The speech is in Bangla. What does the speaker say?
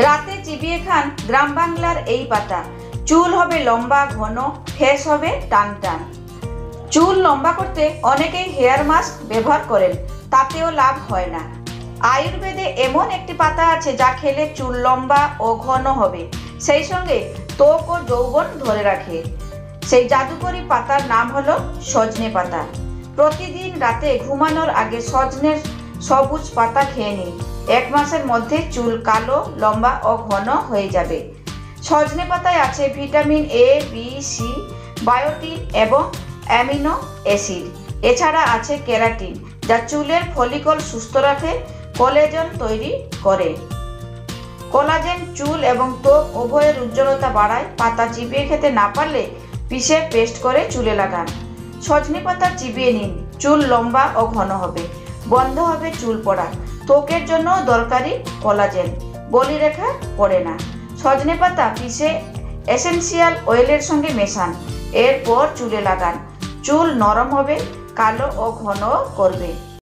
রাতে চিবিয়ে খান গ্রাম বাংলার এই পাতা। চুল হবে লম্বা ঘন, ফেস হবে টান টান। চুল লম্বা করতে অনেকেই হেয়ার মাস্ক ব্যবহার করেন, তাতেও লাভ হয় না। আয়ুর্বেদে এমন একটি পাতা আছে যা খেলে চুল লম্বা ও ঘন হবে, সেই সঙ্গে ত্বক ও যৌবন ধরে রাখে। সেই জাদুকরি পাতার নাম হলো সজনে পাতা। প্রতিদিন রাতে ঘুমানোর আগে সজনের সবুজ পাতা খেয়ে নিন। 1 মাসের মধ্যে চুল কালো, লম্বা ও ঘন হয়ে যাবে। সজনে পাতায় আছে vitamin A, B, C, biotin এবং অ্যামিনো অ্যাসিড। এছাড়া আছে ক্যারাটিন, যা চুলের ফলিকল সুস্থ রাখে, কোলাজেন তৈরি করে। কোলাজেন চুল এবং ত্বক উভয়ের উজ্জ্বলতা বাড়ায়। পাতা চিবিয়ে খেতে না পারলে পিষে পেস্ট করে চুলে লাগান। সজনে পাতা চিবিয়ে নিন, চুল লম্বা ও ঘন হবে, বন্ধ হবে চুল পড়া। ত্বকের জন্য দরকারি কোলাজেন, বলিরেখা পড়ে না। সজনে পাতা পিষে এসেন্সিয়াল অয়েলের সঙ্গে মেশান, এরপর চুলে লাগান। চুল নরম হবে, কালো ও ঘন করবে।